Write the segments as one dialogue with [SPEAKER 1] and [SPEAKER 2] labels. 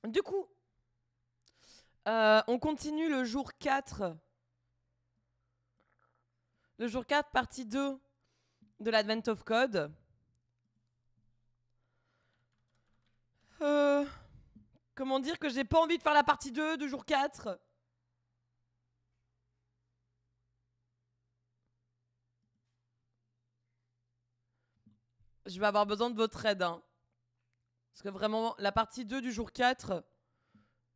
[SPEAKER 1] Du coup, on continue le jour 4. Le jour 4, partie 2 de l'Advent of Code. Comment dire que j'ai pas envie de faire la partie 2 du jour 4? Je vais avoir besoin de votre aide. Hein. Parce que vraiment, la partie 2 du jour 4,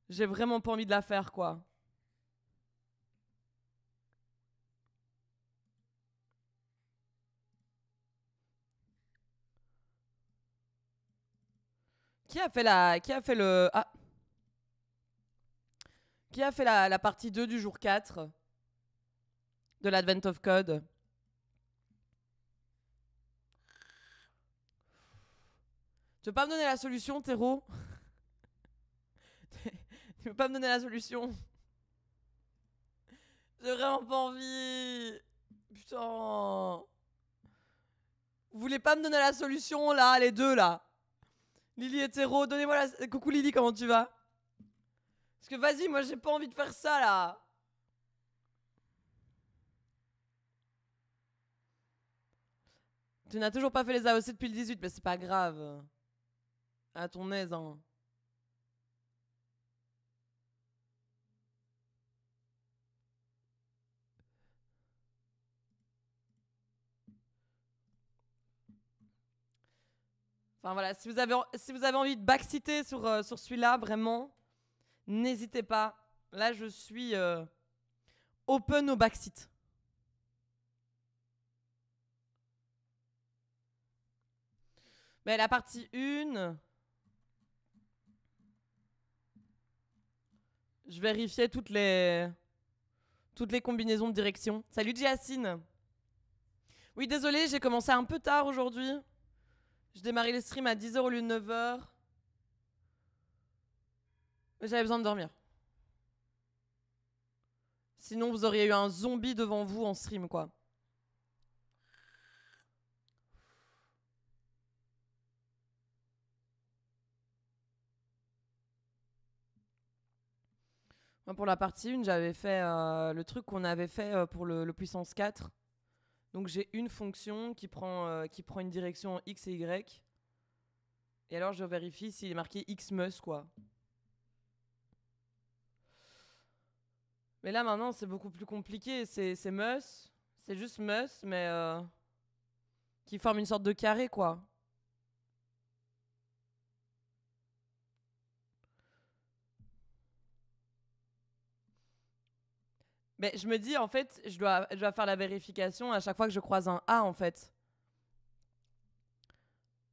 [SPEAKER 1] j'ai vraiment pas envie de la faire, quoi. Qui a fait la. Qui a fait le. Ah. Qui a fait la partie 2 du jour 4 de l'Advent of Code? Tu veux pas me donner la solution, Théro? Tu veux pas me donner la solution? J'ai vraiment pas envie. Putain. Vous voulez pas me donner la solution, là, les deux, là? Lily et Théro, donnez-moi la... Coucou Lily, comment tu vas? Parce que vas-y, moi j'ai pas envie de faire ça, là. Tu n'as toujours pas fait les AOC depuis le 18, mais c'est pas grave. À ton aise, hein. Enfin voilà, si vous avez envie de backseater sur celui-là, vraiment, n'hésitez pas. Là, je suis open au backseat. Mais la partie 1, je vérifiais toutes les combinaisons de direction. Salut Jacine. Oui, désolé, j'ai commencé un peu tard aujourd'hui. Je démarrais les streams à 10h au lieu de 9h. Mais j'avais besoin de dormir. Sinon, vous auriez eu un zombie devant vous en stream, quoi. Moi, pour la partie 1, j'avais fait le truc qu'on avait fait pour le puissance 4. Donc, j'ai une fonction qui prend une direction en X et Y. Et alors, je vérifie s'il est marqué Xmus, quoi. Mais là, maintenant, c'est beaucoup plus compliqué. C'est mus. C'est juste mus, mais qui forme une sorte de carré, quoi. Mais je me dis, en fait, je dois faire la vérification à chaque fois que je croise un A, en fait.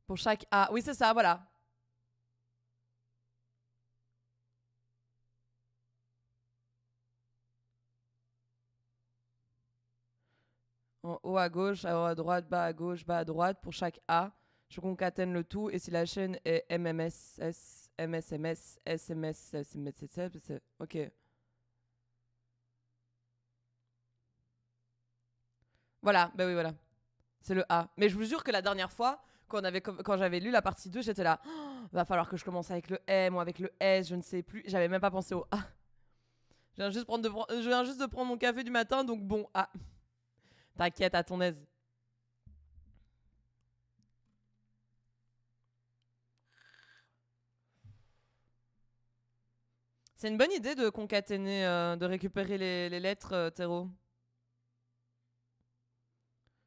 [SPEAKER 1] Pour chaque A. Oui, c'est ça, voilà. En haut à gauche, en haut à droite, bas à gauche, bas à droite. Pour chaque A, je concatène le tout. Et si la chaîne est MMSS, MSMS, SMS, SMS, ok. Voilà, bah oui, voilà. C'est le A. Mais je vous jure que la dernière fois, quand j'avais lu la partie 2, j'étais là. Oh, va falloir que je commence avec le M ou avec le S, je ne sais plus. J'avais même pas pensé au A. Je viens juste de prendre mon café du matin, donc bon, A. T'inquiète, à ton aise. C'est une bonne idée de concaténer, de récupérer les lettres, Théro.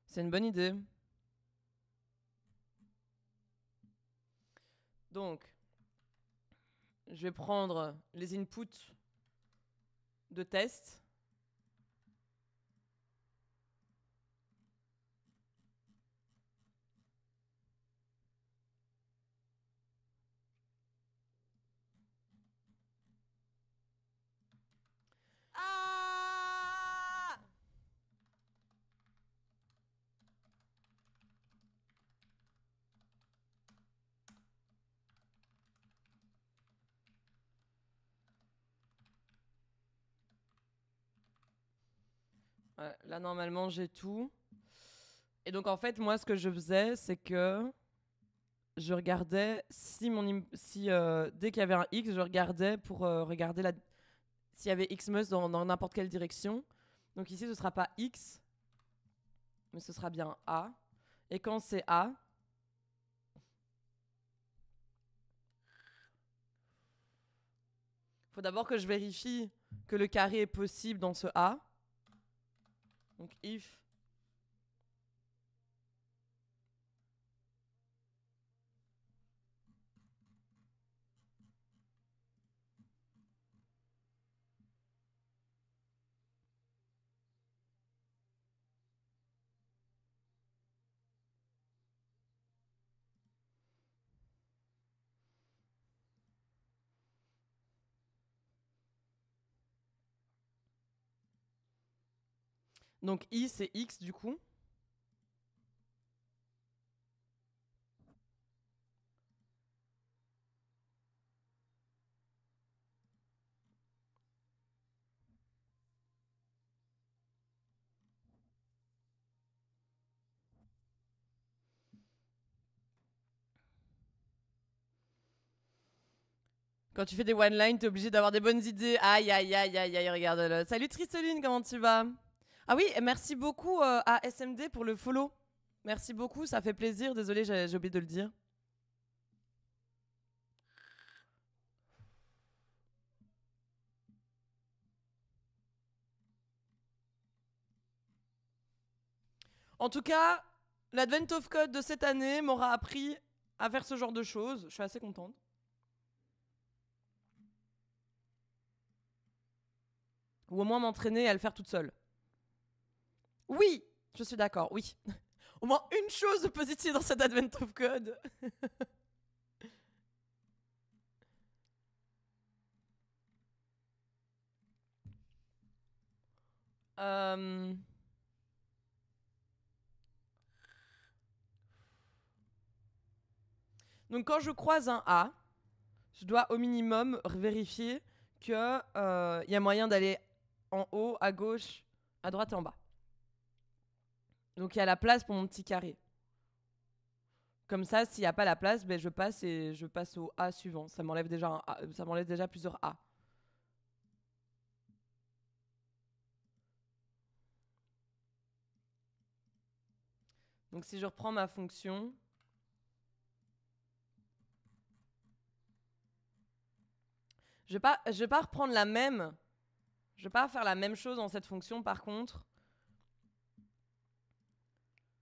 [SPEAKER 1] C'est une bonne idée. Donc, je vais prendre les inputs de test. Ah! Ouais, là, normalement, j'ai tout. Et donc, en fait, moi, ce que je faisais, c'est que je regardais si dès qu'il y avait un X, je regardais pour regarder s'il y avait Xmas dans n'importe quelle direction. Donc ici, ce sera pas X, mais ce sera bien A. Et quand c'est A, faut d'abord que je vérifie que le carré est possible dans ce A. Donc if donc I c'est X du coup. Quand tu fais des one-line, t'es obligé d'avoir des bonnes idées. Aïe, aïe, aïe, aïe, aïe, regarde-le. Salut Tristoline, comment tu vas? Ah oui, et merci beaucoup à SMD pour le follow. Merci beaucoup, ça fait plaisir. Désolée, j'ai oublié de le dire. En tout cas, l'Advent of Code de cette année m'aura appris à faire ce genre de choses. Je suis assez contente. Ou au moins m'entraîner à le faire toute seule. Oui, je suis d'accord, oui. Au moins une chose de positive dans cet Advent of Code. euh... Donc quand je croise un A, je dois au minimum vérifier qu'il y a moyen d'aller en haut, à gauche, à droite et en bas. Donc il y a la place pour mon petit carré. Comme ça, s'il n'y a pas la place, ben, je passe au A suivant. Ça m'enlève déjà plusieurs A. Donc si je reprends ma fonction, je vais pas reprendre la même. Je vais pas faire la même chose dans cette fonction. Par contre,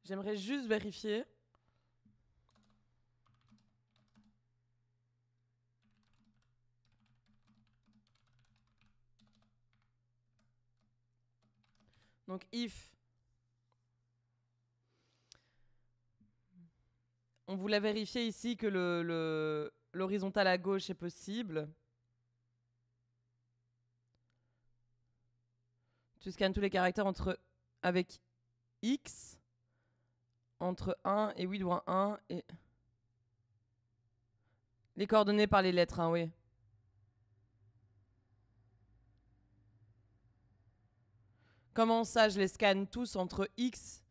[SPEAKER 1] j'aimerais juste vérifier. Donc if on voulait vérifier ici que l'horizontal à gauche est possible. Tu scannes tous les caractères avec X entre 1 et 8.1 et les coordonnées par les lettres, hein, oui. Comment ça, je les scanne tous entre X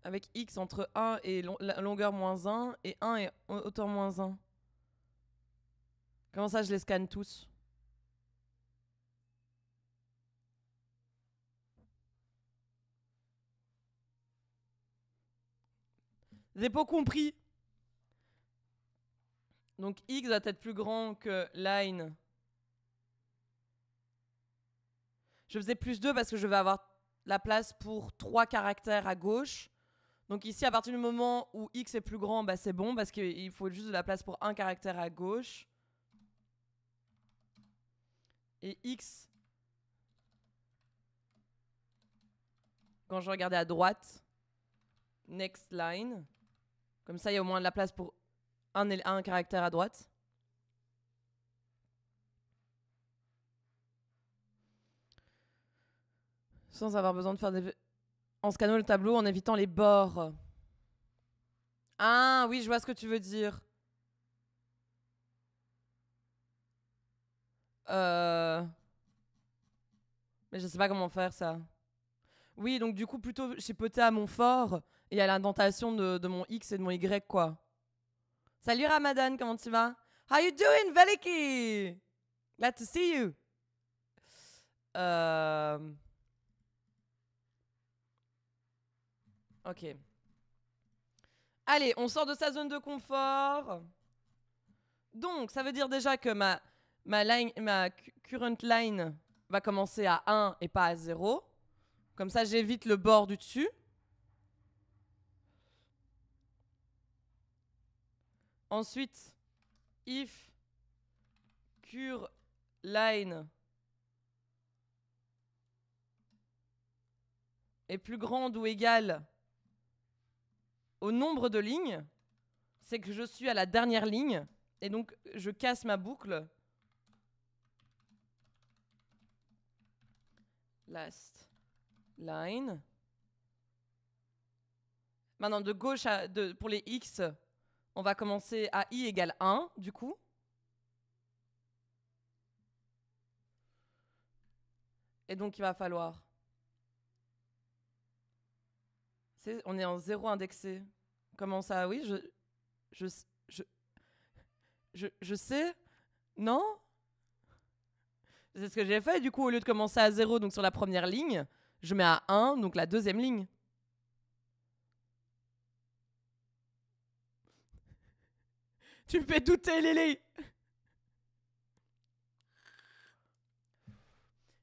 [SPEAKER 1] avec X entre 1 et longueur moins 1 et 1 et hauteur moins 1. Comment ça, je les scanne tous? J'ai pas compris. Donc X doit être plus grand que line. Je faisais plus 2 parce que je vais avoir la place pour 3 caractères à gauche. Donc ici, à partir du moment où X est plus grand, bah c'est bon parce qu'il faut juste de la place pour un caractère à gauche. Et X, quand je regardais à droite, next line. Comme ça, il y a au moins de la place pour un caractère à droite. Sans avoir besoin de faire des... En scannant le tableau, en évitant les bords. Ah oui, je vois ce que tu veux dire. Mais je sais pas comment faire ça. Oui, donc du coup, plutôt chipoter à mon fort et à l'indentation de mon X et de mon Y, quoi. Salut Ramadan, comment tu vas? How you doing, Veliki? Glad to see you. Ok. Allez, on sort de sa zone de confort. Donc, ça veut dire déjà que ma current line va commencer à 1 et pas à 0. Comme ça, j'évite le bord du dessus. Ensuite, if cure line est plus grande ou égale au nombre de lignes, c'est que je suis à la dernière ligne et donc je casse ma boucle. Last line. Maintenant, de gauche pour les x, on va commencer à i égale 1, du coup. Et donc, il va falloir... on est en 0 indexé. Comment ça? Oui, je sais. Non? C'est ce que j'ai fait. Du coup, au lieu de commencer à 0, donc sur la première ligne, je mets à 1, donc la deuxième ligne. Tu me fais douter, Lily.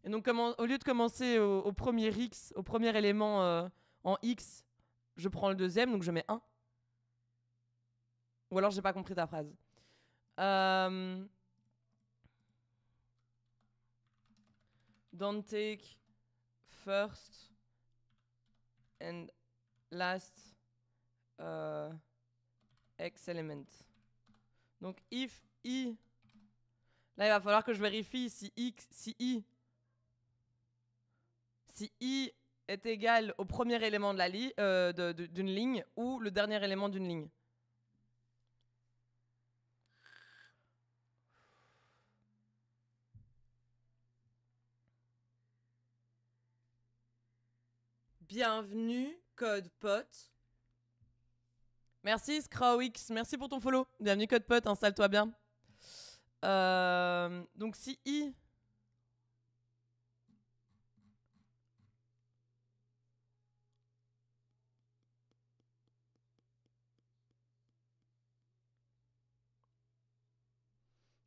[SPEAKER 1] Et donc, au lieu de commencer au premier x, au premier élément en x, je prends le deuxième, donc je mets 1. Ou alors, j'ai pas compris ta phrase. Don't take first and last x element. Donc, if i... Là, il va falloir que je vérifie si i est égal au premier élément de d'une ligne ou le dernier élément d'une ligne. Bienvenue, CodePot. Merci, Scrawix. Merci pour ton follow. Bienvenue, CodePot. Installe-toi bien. Donc, si i...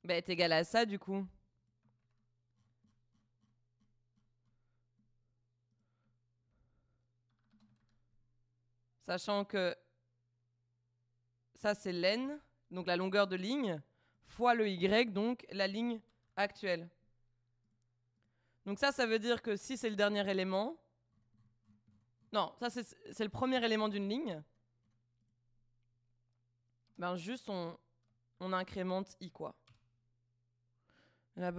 [SPEAKER 1] est égal à ça, du coup. Sachant que ça, c'est l'N, donc la longueur de ligne, fois le Y, donc la ligne actuelle. Donc ça veut dire que si c'est le dernier élément... Non, ça, c'est le premier élément d'une ligne. Ben juste, on incrémente I, quoi. La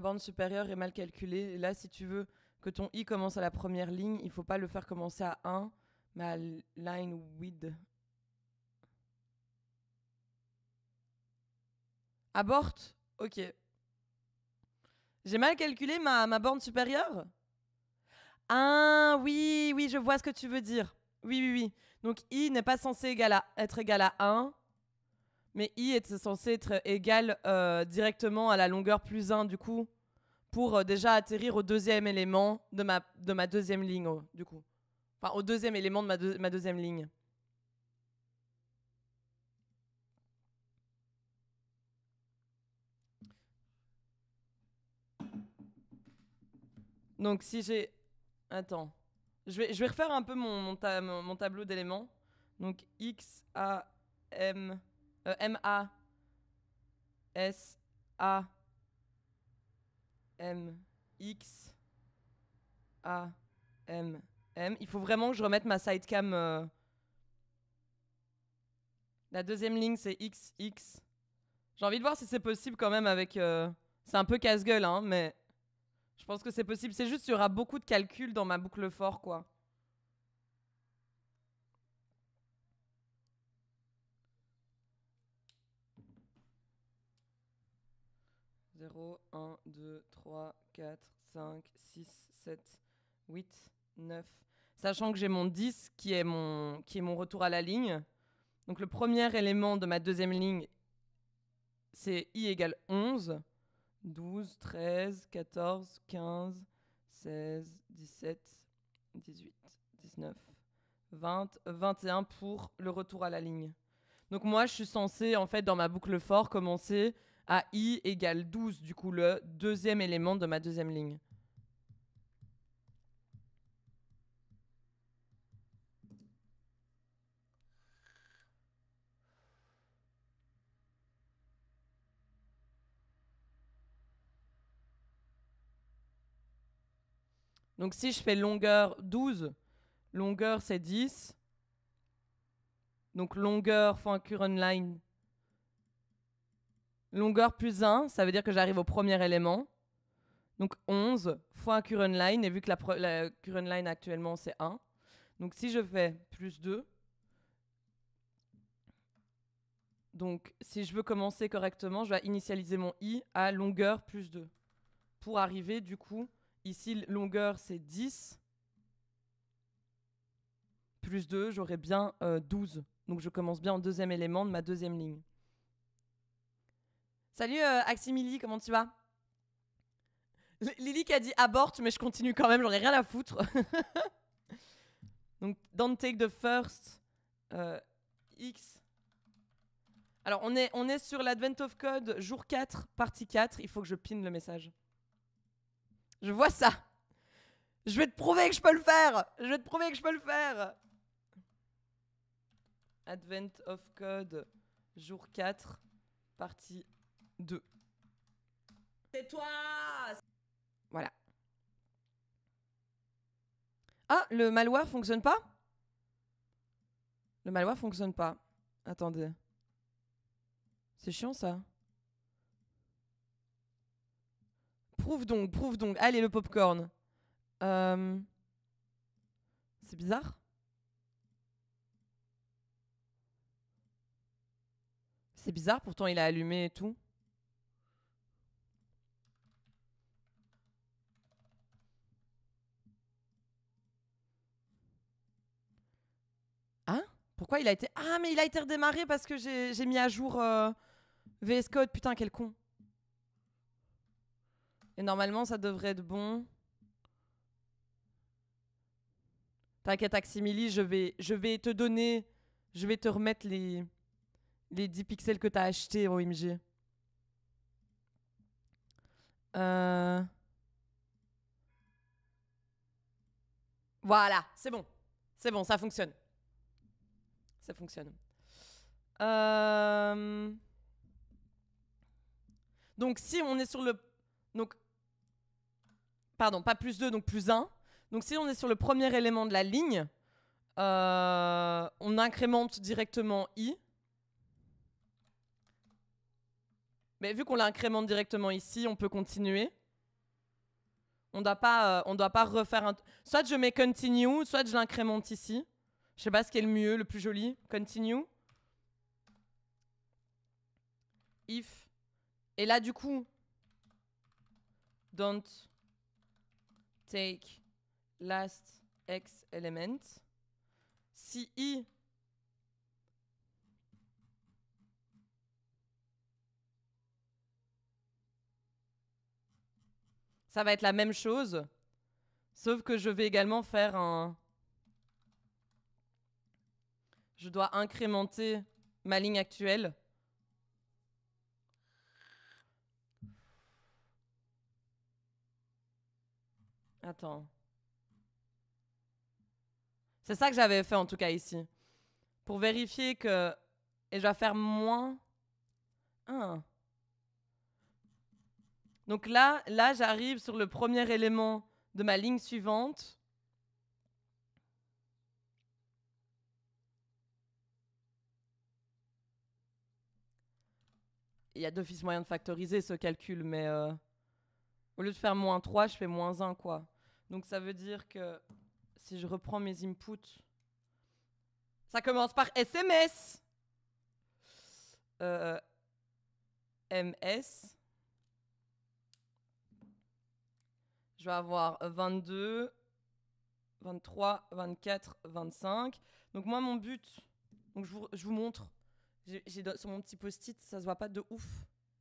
[SPEAKER 1] borne supérieure est mal calculée. Et là, si tu veux que ton I commence à la première ligne, il ne faut pas le faire commencer à 1, mais à line width. Abort? Ok. J'ai mal calculé ma borne supérieure? Ah, oui, je vois ce que tu veux dire. Oui. Donc, I n'est pas censé être égal à 1, mais I est censé être égal directement à la longueur plus 1, du coup, pour déjà atterrir au deuxième élément de ma deuxième ligne, du coup. Enfin, au deuxième élément de ma deuxième ligne. Donc, si j'ai... Attends. Je vais refaire un peu mon tableau d'éléments. Donc, X, A, M... M, A, S, A, M, X, A, M, M. Il faut vraiment que je remette ma sidecam. La deuxième ligne, c'est X, X. J'ai envie de voir si c'est possible quand même avec... C'est un peu casse-gueule, hein, mais... Je pense que c'est possible. C'est juste qu'il y aura beaucoup de calculs dans ma boucle for, quoi. Zéro, 1, 2, 3, 4, 5, 6, 7, 8, 9. Sachant que j'ai mon 10 qui est mon retour à la ligne. Donc le premier élément de ma deuxième ligne, c'est i égale 11. 12, 13, 14, 15, 16, 17, 18, 19, 20, 21 pour le retour à la ligne. Donc moi, je suis censée, en fait, dans ma boucle for, commencer à i égale 12, du coup, le deuxième élément de ma deuxième ligne. Donc si je fais longueur 12, longueur c'est 10. Donc longueur fois un current line. Longueur plus 1, ça veut dire que j'arrive au premier élément. Donc 11 fois un current line, et vu que la current line actuellement c'est 1. Donc si je fais plus 2, donc si je veux commencer correctement, je vais initialiser mon i à longueur plus 2. Pour arriver du coup, ici longueur c'est 10. Plus 2, j'aurai bien 12. Donc je commence bien en deuxième élément de ma deuxième ligne. Salut Aximili, comment tu vas? Lily qui a dit aborte, mais je continue quand même, j'en ai rien à foutre. Donc, don't take the first X. Alors, on est sur l'Advent of Code, jour 4, partie 4. Il faut que je pine le message. Je vois ça. Je vais te prouver que je peux le faire. Je vais te prouver que je peux le faire. Advent of Code, jour 4, partie 2.
[SPEAKER 2] C'est toi.
[SPEAKER 1] Voilà. Ah, le malware fonctionne pas? Le malware fonctionne pas. Attendez. C'est chiant ça. Prouve donc, prouve donc. Allez, le popcorn. C'est bizarre. C'est bizarre, pourtant il a allumé et tout. Hein? Pourquoi il a été... Ah, mais il a été redémarré parce que j'ai mis à jour VS Code. Putain, quel con. Et normalement, ça devrait être bon. T'inquiète, Aximili, je vais te donner... Je vais te remettre les 10 pixels que t'as achetés, OMG. Voilà, c'est bon. C'est bon, ça fonctionne. Ça fonctionne. Donc, si on est sur le... Donc, pardon, pas plus 2, donc plus 1. Donc, si on est sur le premier élément de la ligne, on incrémente directement i. Mais vu qu'on l'incrémente directement ici, on peut continuer. On doit pas refaire un... Soit je mets continue, soit je l'incrémente ici. Je sais pas ce qui est le mieux, le plus joli. Continue. If. Et là, du coup, don't take last x element. Si i ça va être la même chose, sauf que je vais également faire un... Je dois incrémenter ma ligne actuelle. Attends. C'est ça que j'avais fait en tout cas ici. Pour vérifier que... Et je vais faire moins... Ah. Donc là j'arrive sur le premier élément de ma ligne suivante. Il y a d'office moyen de factoriser ce calcul, mais au lieu de faire moins 3, je fais moins 1, quoi. Donc ça veut dire que si je reprends mes inputs, ça commence par SMS. MS. Je vais avoir 22, 23, 24, 25. Donc moi, mon but, Donc je vous montre. Sur mon petit post-it, ça se voit pas de ouf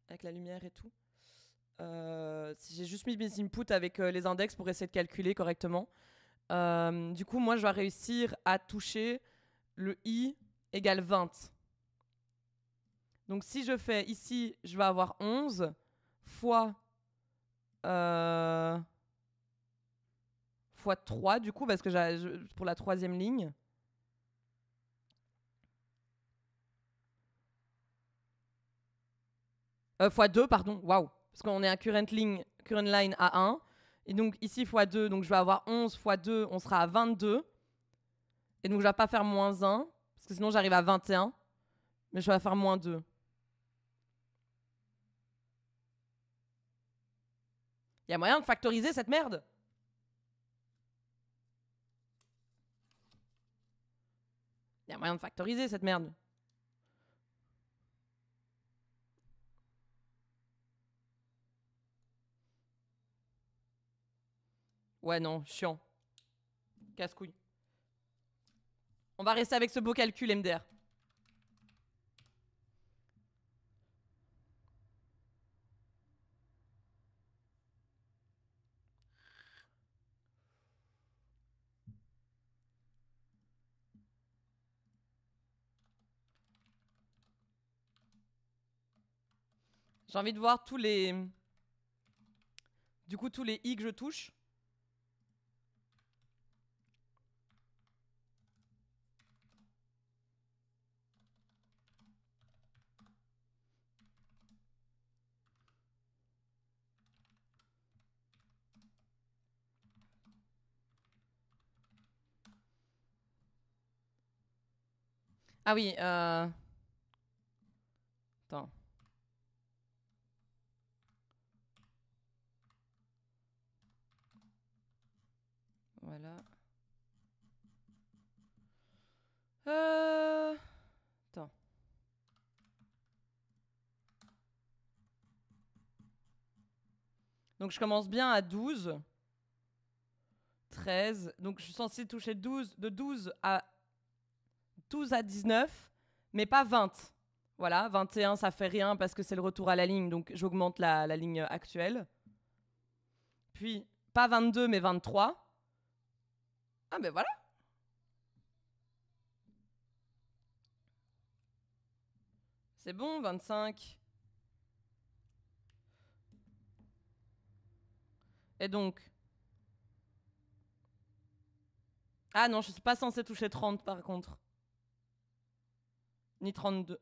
[SPEAKER 1] avec la lumière et tout. J'ai juste mis mes inputs avec les index pour essayer de calculer correctement. Du coup, moi, je dois réussir à toucher le i égale 20. Donc, si je fais ici, je vais avoir 11 fois, fois 3, du coup, parce que pour la troisième ligne. Fois 2, pardon, waouh. Parce qu'on est à current line à 1. Et donc ici fois 2, donc je vais avoir 11 fois 2, on sera à 22. Et donc je vais pas faire moins 1, parce que sinon j'arrive à 21. Mais je vais faire moins 2. Il y a moyen de factoriser cette merde? Il y a moyen de factoriser cette merde. Ouais, non, chiant. Casse-couille. On va rester avec ce beau calcul, MDR. J'ai envie de voir tous les... Du coup, tous les i que je touche. Ah oui, Attends. Voilà. Attends. Donc je commence bien à 12. 13. Donc je suis censée toucher 12, de 12 à 19, mais pas 20. Voilà, 21, ça fait rien parce que c'est le retour à la ligne, donc j'augmente la ligne actuelle. Puis, pas 22, mais 23. Ah, ben voilà. C'est bon, 25. Et donc... Ah non, je suis pas censée toucher 30 par contre. Ni 32.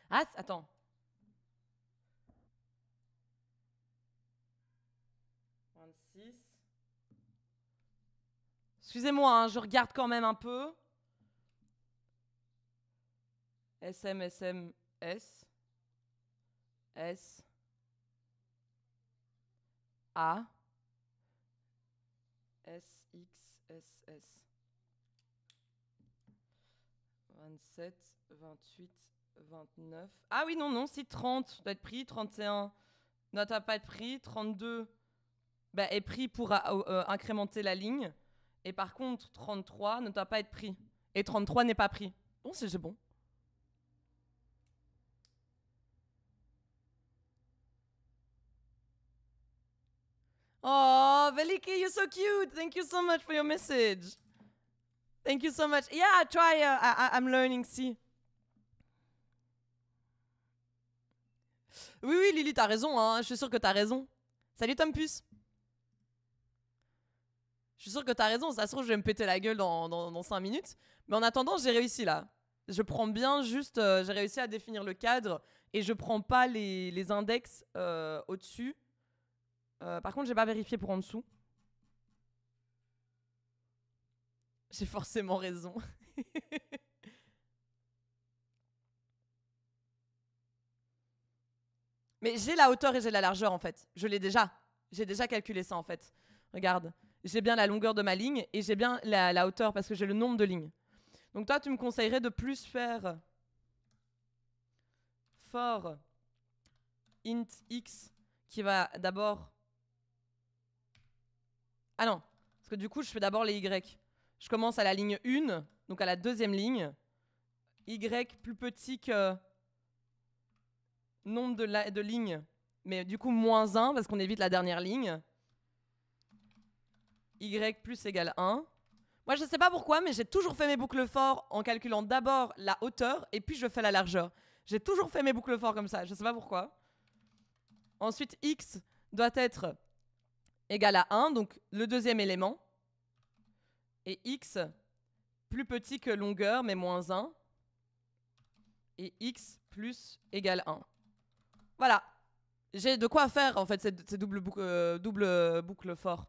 [SPEAKER 1] Ah, attends. Excusez-moi, hein, je regarde quand même un peu. SM, SM, S. S. A. S, X, S, S. 27, 28, 29. Ah oui, non, non, si 30 doit être pris, 31 ne doit pas être pris, 32 bah, est pris pour incrémenter la ligne. Et par contre, 33 ne doit pas être pris. Et 33 n'est pas pris. Bon, c'est bon. Oh, Veliki, you're so cute. Thank you so much for your message. Thank you so much. Yeah, try. I'm learning C. Oui, oui, Lily, t'as raison. Hein. Je suis sûre que t'as raison. Salut, Tom Puce. Je suis sûre que t'as raison. Ça se trouve, je vais me péter la gueule dans 5 minutes. Mais en attendant, j'ai réussi là. Je prends bien juste... j'ai réussi à définir le cadre. Et je prends pas les index au-dessus. Par contre, j'ai pas vérifié pour en dessous. J'ai forcément raison. Mais j'ai la hauteur et j'ai la largeur en fait. Je l'ai déjà. J'ai déjà calculé ça en fait. Regarde. J'ai bien la longueur de ma ligne et j'ai bien la hauteur parce que j'ai le nombre de lignes. Donc toi, tu me conseillerais de plus faire for int x qui va d'abord... Ah non. Parce que du coup, je fais d'abord les y. Je commence à la ligne 1, donc à la deuxième ligne. Y plus petit que nombre de lignes, mais du coup moins 1 parce qu'on évite la dernière ligne. Y plus égale 1. Moi je sais pas pourquoi, mais j'ai toujours fait mes boucles for en calculant d'abord la hauteur et puis je fais la largeur. J'ai toujours fait mes boucles for comme ça, je sais pas pourquoi. Ensuite x doit être égal à 1, donc le deuxième élément. Et x plus petit que longueur, mais moins 1. Et x plus égale 1. Voilà. J'ai de quoi faire, en fait, ces double boucles for.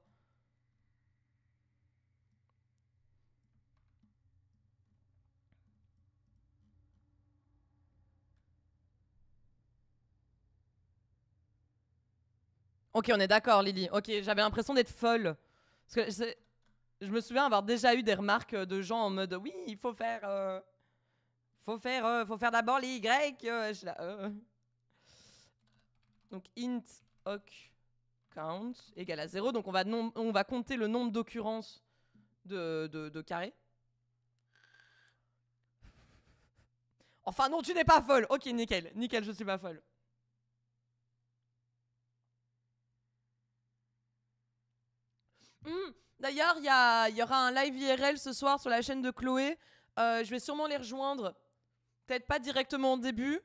[SPEAKER 1] Ok, on est d'accord, Lily. Ok, j'avais l'impression d'être folle. Parce que je me souviens avoir déjà eu des remarques de gens en mode oui, il faut faire d'abord les Y. Donc int hoc count égale à 0. Donc on va compter le nombre d'occurrences de carrés. Enfin non, tu n'es pas folle. Ok, nickel, nickel, je suis pas folle. D'ailleurs, il y aura un live IRL ce soir sur la chaîne de Chloé. Je vais sûrement les rejoindre. Peut-être pas directement au début.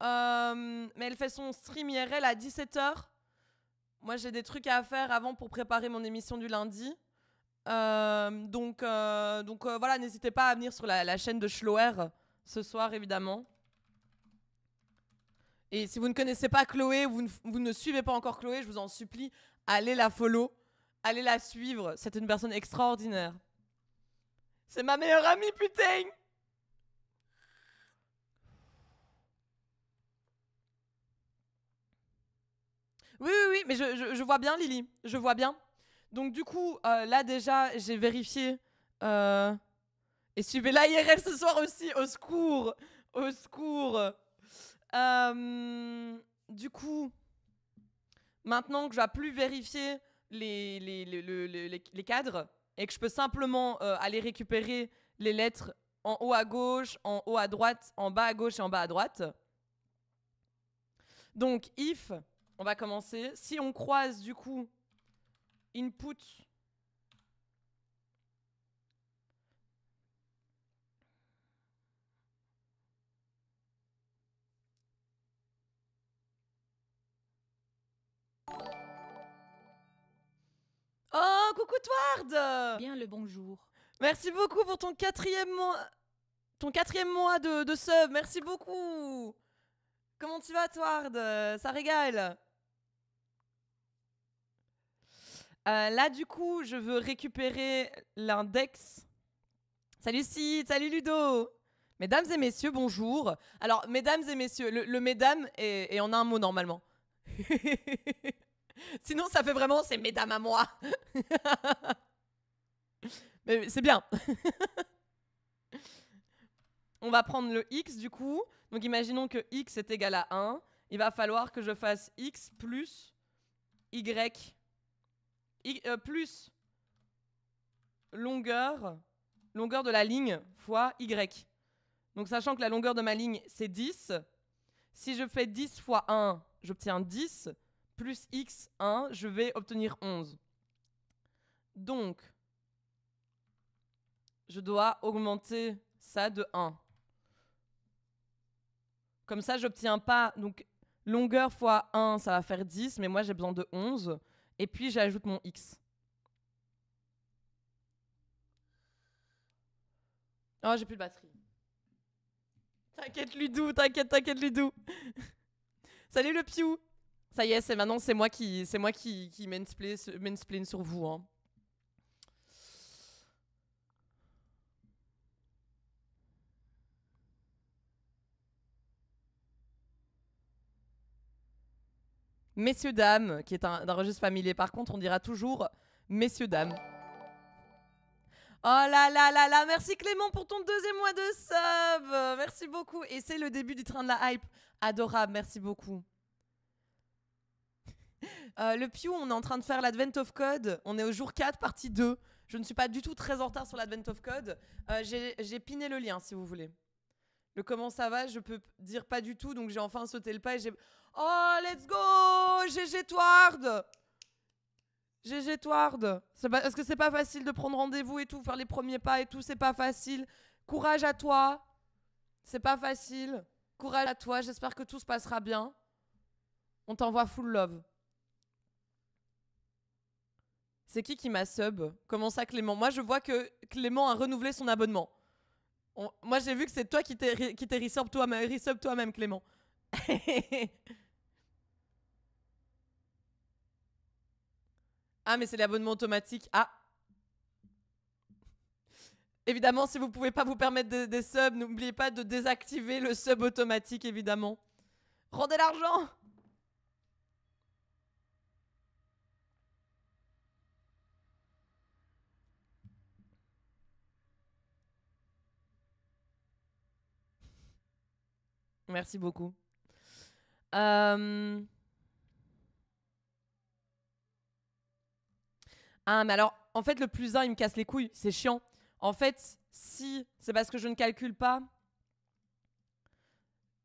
[SPEAKER 1] Mais elle fait son stream IRL à 17h. Moi, j'ai des trucs à faire avant pour préparer mon émission du lundi. Donc voilà, n'hésitez pas à venir sur la chaîne de Schloer ce soir, évidemment. Et si vous ne connaissez pas Chloé, vous ne suivez pas encore Chloé, je vous en supplie, allez la follow. Allez la suivre, c'est une personne extraordinaire. C'est ma meilleure amie, putain! Oui, mais je vois bien, Lily. Je vois bien. Donc, du coup, là, déjà, j'ai vérifié. Et suivez l'IRL ce soir aussi. Au secours! Au secours! Du coup, maintenant que je ne vais plus vérifier les cadres et que je peux simplement aller récupérer les lettres en haut à gauche, en haut à droite, en bas à gauche et en bas à droite. Donc, if, on va commencer. Si on croise du coup input Oh, coucou Tward!
[SPEAKER 3] Bien le bonjour.
[SPEAKER 1] Merci beaucoup pour ton quatrième mois de sub. Merci beaucoup. Comment tu vas, Tward? Ça régale. Là, du coup, je veux récupérer l'index. Salut Sid, salut Ludo. Mesdames et messieurs, bonjour. Alors, mesdames et messieurs, le mesdames est en un mot normalement. Sinon, ça fait vraiment c'est mesdames à moi. Mais c'est bien. On va prendre le x du coup. Donc, imaginons que x est égal à 1. Il va falloir que je fasse x plus y, plus longueur de la ligne fois y. Donc, sachant que la longueur de ma ligne, c'est 10. Si je fais 10 fois 1, j'obtiens 10. Plus x, 1, je vais obtenir 11. Donc, je dois augmenter ça de 1. Comme ça, j'obtiens pas... Donc, longueur fois 1, ça va faire 10, mais moi, j'ai besoin de 11. Et puis, j'ajoute mon x. Oh, j'ai plus de batterie. T'inquiète, Ludou, t'inquiète, Ludou. Salut le Piou. Ça y est, maintenant, c'est moi qui mansplain sur vous. Hein. Messieurs, dames, qui est d'un registre familier. Par contre, on dira toujours messieurs, dames. Oh là là là là, merci Clément pour ton 2e mois de sub. Merci beaucoup. Et c'est le début du train de la hype. Adorable, merci beaucoup. Le Pew, on est en train de faire l'Advent of Code. On est au jour 4, partie 2. Je ne suis pas du tout très en retard sur l'Advent of Code. J'ai piné le lien si vous voulez. Le comment ça va, je peux dire pas du tout, donc j'ai enfin sauté le pas et j'ai... Oh, let's go! GG Tward! GG Tward! Est-ce que c'est pas facile de prendre rendez-vous et tout, faire les premiers pas et tout, c'est pas facile. Courage à toi! C'est pas facile. Courage à toi, j'espère que tout se passera bien. On t'envoie full love. C'est qui m'a sub? Comment ça, Clément? Moi, je vois que Clément a renouvelé son abonnement. Moi, j'ai vu que c'est toi qui t'es resub toi-même, Clément. Ah, mais c'est l'abonnement automatique. Ah. Évidemment, si vous pouvez pas vous permettre des subs, n'oubliez pas de désactiver le sub automatique, évidemment. Rendez l'argent! Merci beaucoup. Ah, mais alors, en fait, le plus 1, il me casse les couilles. C'est chiant. En fait, si c'est parce que je ne calcule pas...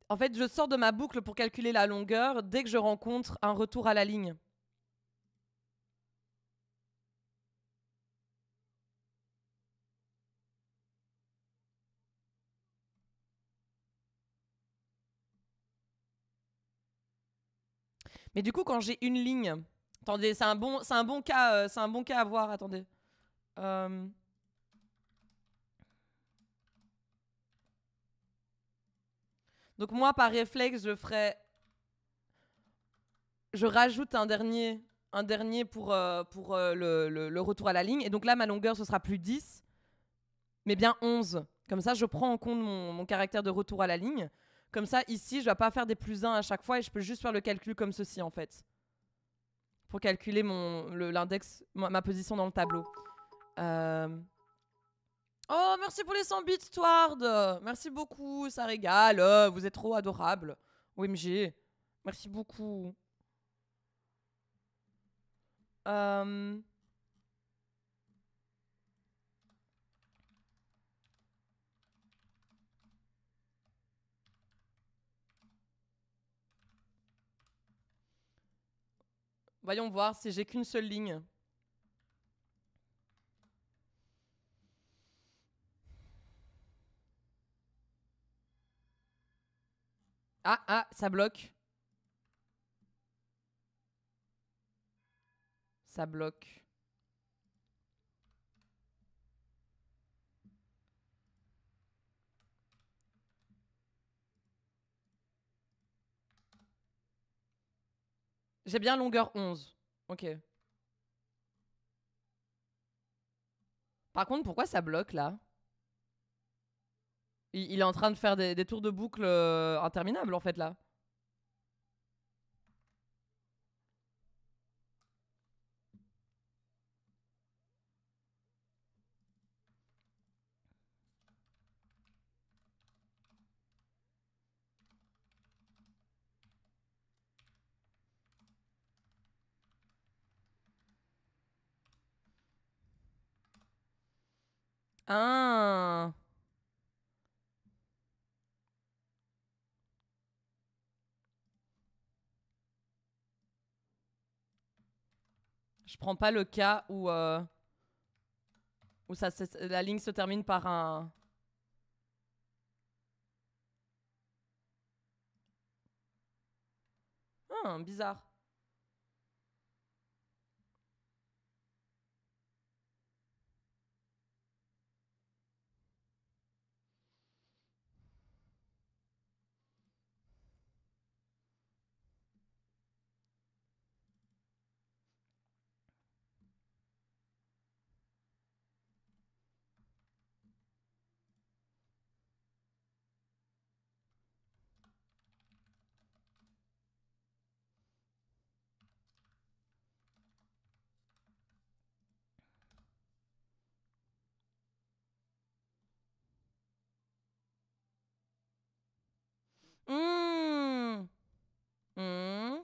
[SPEAKER 1] En fait, je sors de ma boucle pour calculer la longueur dès que je rencontre un retour à la ligne. Mais du coup, quand j'ai une ligne... Attendez, c'est un bon cas à voir. Attendez. Donc moi, par réflexe, je rajoute un dernier pour le retour à la ligne. Et donc là, ma longueur, ce sera plus 10, mais bien 11. Comme ça, je prends en compte mon caractère de retour à la ligne. Comme ça, ici, je ne dois pas faire des plus 1 à chaque fois et je peux juste faire le calcul comme ceci, en fait. Pour calculer l'index, ma position dans le tableau. Oh, merci pour les 100 bits, Tward. Merci beaucoup, ça régale. Vous êtes trop adorable. OMG. Merci beaucoup. Voyons voir si j'ai qu'une seule ligne. Ah, ça bloque. Ça bloque. J'ai bien longueur 11. Ok. Par contre, pourquoi ça bloque là? Il est en train de faire des tours de boucle interminables en fait là. Ah. Je prends pas le cas où la ligne se termine par un... Ah, bizarre. Mmh. Mmh.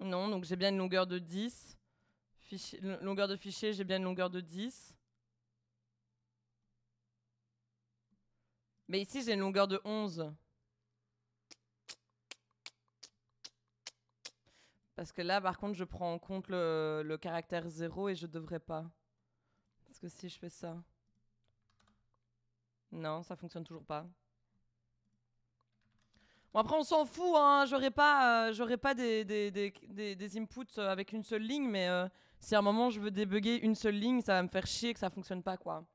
[SPEAKER 1] Non, donc j'ai bien une longueur de 10. Longueur de fichier, j'ai bien une longueur de 10. Mais ici, j'ai une longueur de 11. Parce que là, par contre, je prends en compte le caractère 0 et je devrais pas. Parce que si je fais ça... Non, ça fonctionne toujours pas. Bon, après, on s'en fout, hein. J'aurais pas des inputs avec une seule ligne, mais si à un moment je veux débugger une seule ligne, ça va me faire chier que ça fonctionne pas, quoi.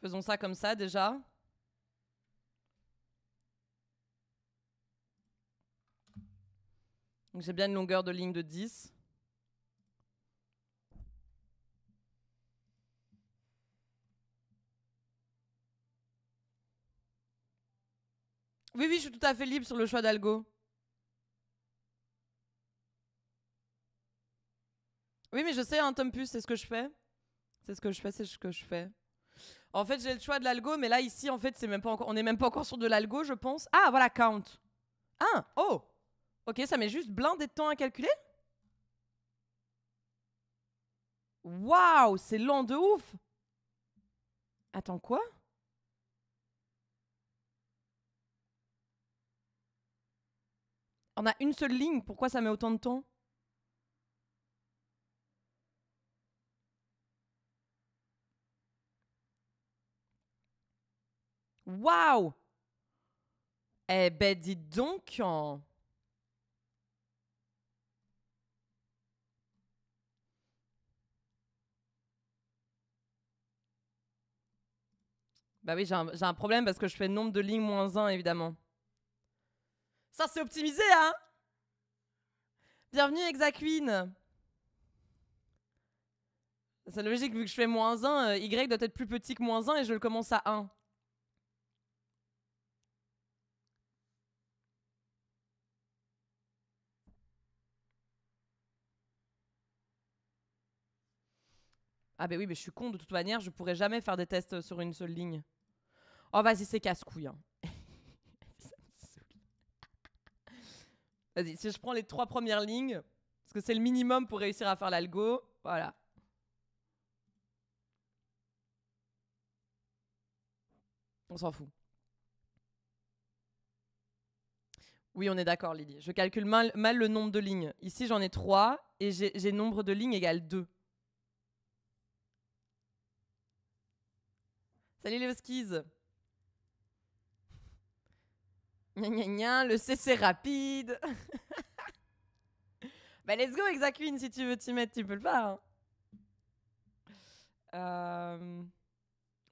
[SPEAKER 1] Faisons ça comme ça, déjà. Donc j'ai bien une longueur de ligne de 10. Oui, oui, je suis tout à fait libre sur le choix d'algo. Oui, mais je sais, hein, Tompus, c'est ce que je fais. C'est ce que je fais, c'est ce que je fais. En fait, j'ai le choix de l'algo, mais là, ici, en fait, c'est même pas encore, on n'est même pas encore sur de l'algo, je pense. Ah, voilà, count. Ah, oh. Ok, ça met juste blindé de temps à calculer. Waouh, c'est lent de ouf. Attends, quoi? On a une seule ligne, pourquoi ça met autant de temps? Waouh! Eh ben, dis donc. Bah oui, j'ai un problème parce que je fais nombre de lignes moins 1, évidemment. Ça, c'est optimisé, hein? Bienvenue, Exacqueen. C'est logique, vu que je fais moins 1, Y doit être plus petit que moins 1 et je le commence à 1. Ah bah oui, mais je suis con, de toute manière, je pourrais jamais faire des tests sur une seule ligne. Oh, vas-y, c'est casse-couille. Hein. Vas-y, si je prends les 3 premières lignes, parce que c'est le minimum pour réussir à faire l'algo, voilà. On s'en fout. Oui, on est d'accord, Lily. Je calcule mal le nombre de lignes. Ici, j'en ai 3 et j'ai nombre de lignes égale 2. Salut les huskies. Gna gna gna, le C c'est rapide. Bah let's go Exacqueen, si tu veux t'y mettre, tu peux le faire. Hein.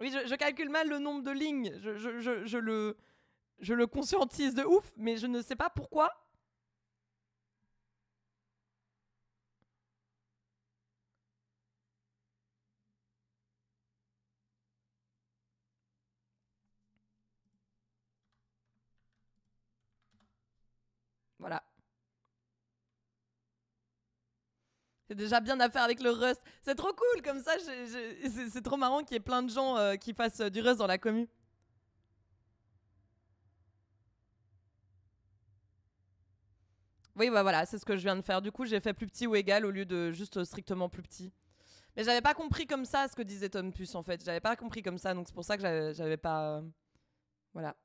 [SPEAKER 1] Oui, je calcule mal le nombre de lignes. Je le conscientise de ouf, mais je ne sais pas pourquoi. Voilà. C'est déjà bien à faire avec le Rust. C'est trop cool, comme ça, c'est trop marrant qu'il y ait plein de gens qui fassent du Rust dans la commu. Oui, bah voilà, c'est ce que je viens de faire. Du coup, j'ai fait plus petit ou égal au lieu de juste strictement plus petit. Mais j'avais pas compris comme ça ce que disait Tompus en fait. J'avais pas compris comme ça, donc c'est pour ça que j'avais pas. Voilà.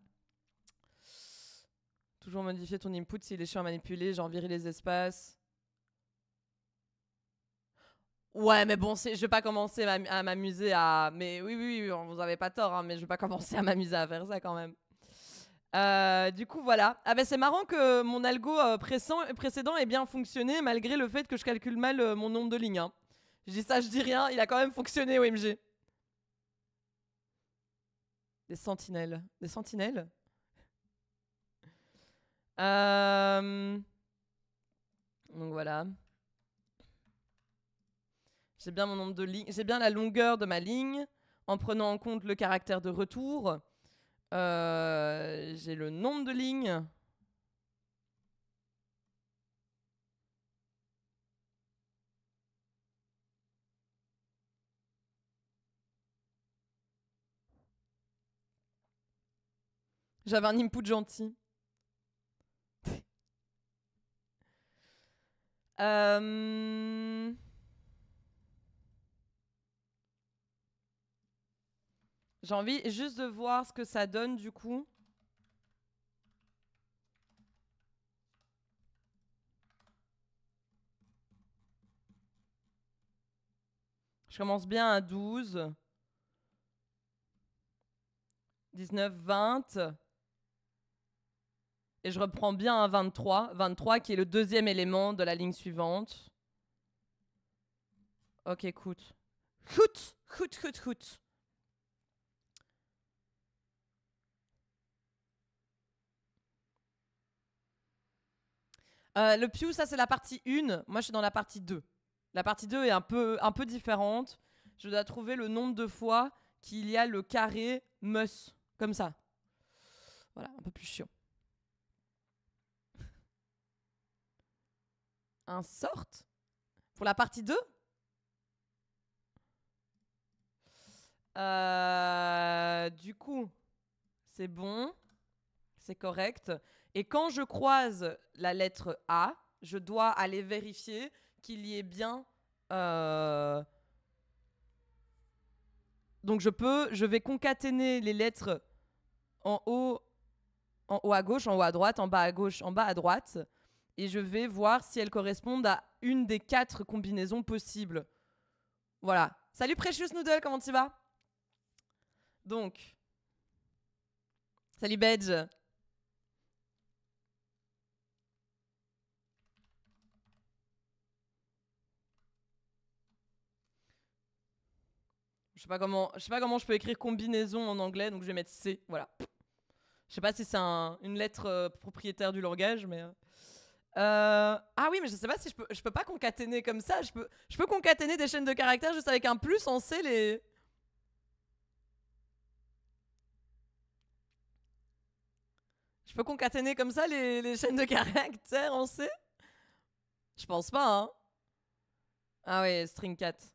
[SPEAKER 1] Toujours modifier ton input s'il est chiant à manipuler, genre virer les espaces. Ouais, mais bon, je vais pas commencer à m'amuser à. Mais oui, oui, oui, vous avez pas tort, hein, mais je vais pas commencer à m'amuser à faire ça quand même. Du coup, voilà. Ah, bah, c'est marrant que mon algo précédent ait bien fonctionné malgré le fait que je calcule mal mon nombre de lignes. Hein. Je dis ça, je dis rien, il a quand même fonctionné, OMG. Des sentinelles. Des sentinelles Donc voilà. J'ai bien mon nombre de lignes. J'ai bien la longueur de ma ligne. en prenant en compte le caractère de retour. J'ai le nombre de lignes. J'avais un input gentil. J'ai envie juste de voir ce que ça donne du coup. Je commence bien à 12. 19, 20. Et je reprends bien à 23. 23 qui est le deuxième élément de la ligne suivante. Ok, écoute. Écoute. Le Pew, ça c'est la partie 1. Moi je suis dans la partie 2. La partie 2 est un peu différente. Je dois trouver le nombre de fois qu'il y a le carré mus. Comme ça. Voilà, un peu plus chiant. Un sort pour la partie 2. Du coup, c'est bon. C'est correct. Et quand je croise la lettre A, je dois aller vérifier qu'il y ait bien... Donc je vais concaténer les lettres en haut à gauche, en haut à droite, en bas à gauche, en bas à droite. Et je vais voir si elles correspondent à une des 4 combinaisons possibles. Voilà. Salut Precious Noodle, comment tu vas? Donc. Salut Bedge. Je sais pas comment je peux écrire combinaison en anglais, donc je vais mettre C. Voilà. Je sais pas si c'est une lettre propriétaire du langage, mais... Ah oui, mais je sais pas si je peux pas concaténer comme ça. Je peux concaténer des chaînes de caractères juste avec un plus en C, les... Je peux concaténer comme ça les chaînes de caractères en C? Je pense pas, hein. Ah ouais, string 4.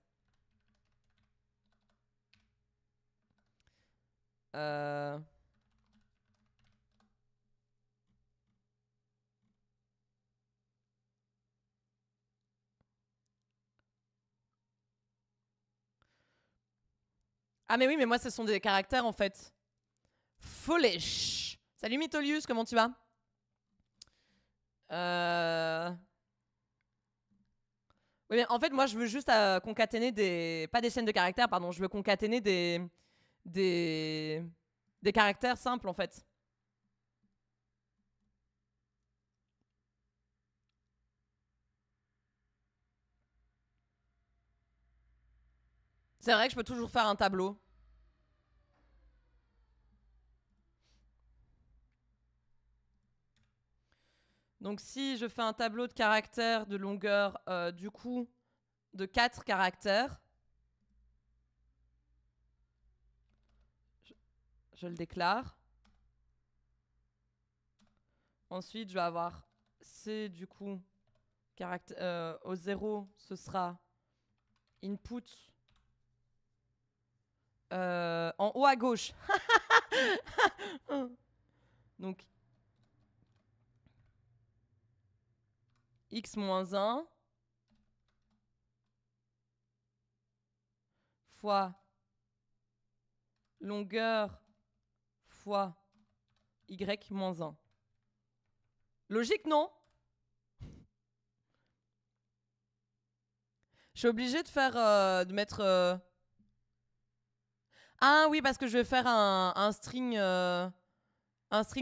[SPEAKER 1] Ah mais oui, mais moi ce sont des caractères en fait. Foolish. Salut Mytholius, comment tu vas? Oui, mais en fait moi je veux juste concaténer des... Pas des chaînes de caractères, pardon. Je veux concaténer des caractères simples en fait. C'est vrai que je peux toujours faire un tableau. Donc si je fais un tableau de caractères de longueur du coup de 4 caractères, je le déclare. Ensuite je vais avoir C du coup au 0 ce sera input en haut à gauche. Donc x-1 fois longueur fois y-1. Logique, non? Je suis obligée de faire de mettre Ah oui, parce que je vais faire un string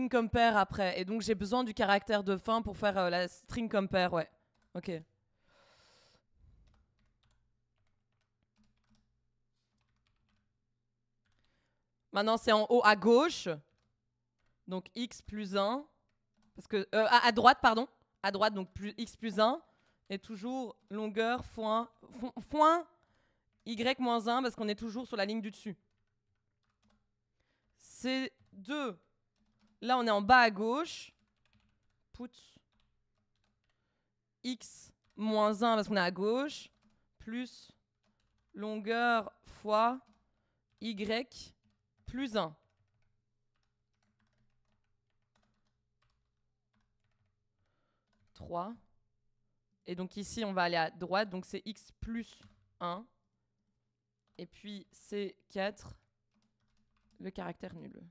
[SPEAKER 1] compare après, et donc j'ai besoin du caractère de fin pour faire la string compare, ouais. Ok. Maintenant c'est en haut à gauche, donc x plus 1, parce que à droite pardon, à droite donc plus x plus 1 et toujours longueur fois y moins 1 parce qu'on est toujours sur la ligne du dessus. C2. Là, on est en bas à gauche. Put x moins 1 parce qu'on est à gauche. Plus longueur fois y plus 1. Et donc ici, on va aller à droite. Donc c'est x plus 1. Et puis c'est 4, le caractère nul.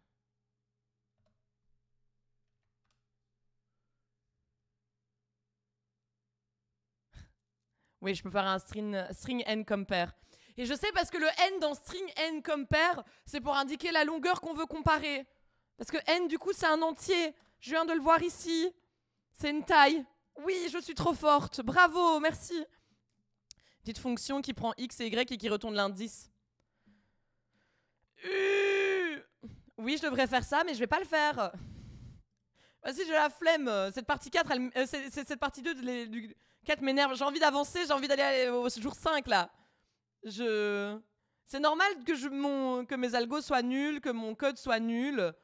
[SPEAKER 1] Oui, je peux faire un string n compare. Et je sais parce que le n dans string n compare, c'est pour indiquer la longueur qu'on veut comparer. Parce que n, du coup, c'est un entier. Je viens de le voir ici. C'est une taille. Oui, je suis trop forte. Bravo, merci. Petite fonction qui prend x et y et qui retourne l'indice. Oui, je devrais faire ça, mais je vais pas le faire. Vas-y, j'ai la flemme. Cette partie 4, cette partie 2 du 4 m'énerve. J'ai envie d'avancer, j'ai envie d'aller au jour 5, là. C'est normal que mes algos soient nuls, que mon code soit nul.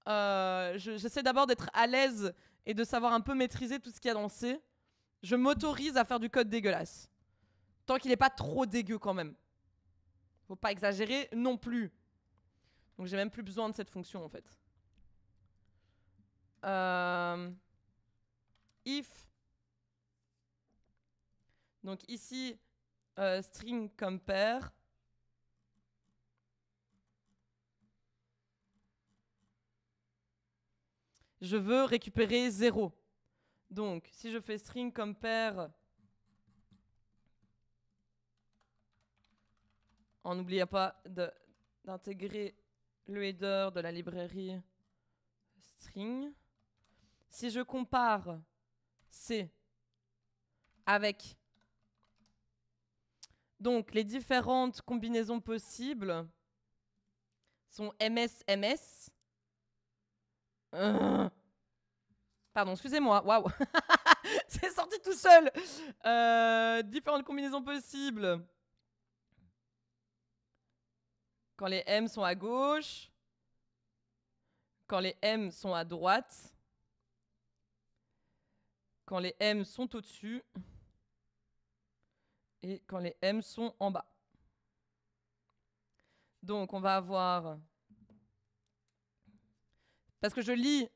[SPEAKER 1] J'essaie d'abord d'être à l'aise et de savoir un peu maîtriser tout ce qu'il y a dans C. Je m'autorise à faire du code dégueulasse. Tant qu'il n'est pas trop dégueu quand même. Faut pas exagérer non plus. Donc j'ai même plus besoin de cette fonction en fait. If. Donc ici, string compare. Je veux récupérer 0. Donc, si je fais string compare, en n'oubliant pas d'intégrer le header de la librairie string. Si je compare C avec donc les différentes combinaisons possibles sont MS. Pardon, excusez-moi. Waouh. C'est sorti tout seul. Différentes combinaisons possibles. Quand les M sont à gauche. Quand les M sont à droite. Quand les M sont au-dessus. Et quand les M sont en bas. Donc, on va avoir... Parce que je lis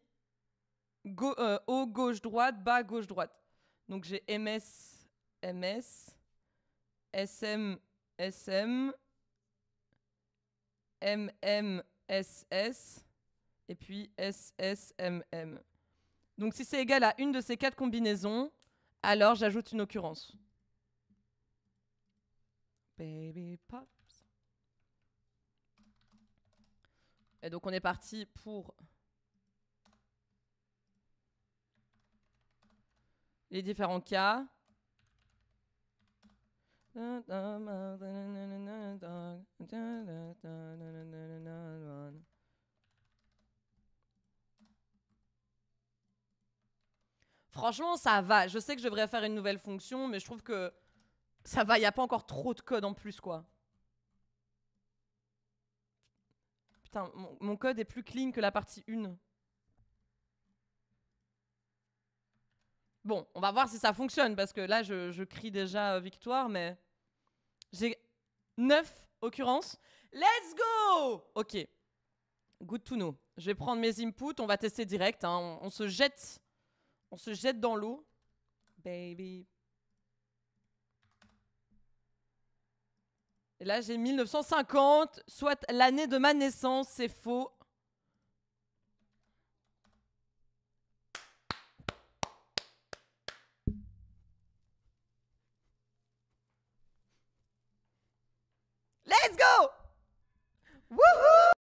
[SPEAKER 1] haut, gauche, droite, bas, gauche, droite. Donc, j'ai MS, SM, SS, et puis SSMM. Donc, si c'est égal à une de ces 4 combinaisons, alors j'ajoute une occurrence. Baby Pops. Et donc, on est parti pour les différents cas. Franchement, ça va. Je sais que je devrais faire une nouvelle fonction, mais je trouve que ça va. Il n'y a pas encore trop de code en plus, quoi. Putain, mon code est plus clean que la partie 1. Bon, on va voir si ça fonctionne, parce que là, je crie déjà victoire, mais... J'ai 9 occurrences. Let's go! Ok. Good to know. Je vais prendre mes inputs, on va tester direct. Hein. On se jette dans l'eau. Baby. Et là, j'ai 1950, soit l'année de ma naissance. C'est faux. Let's go! Wouhou!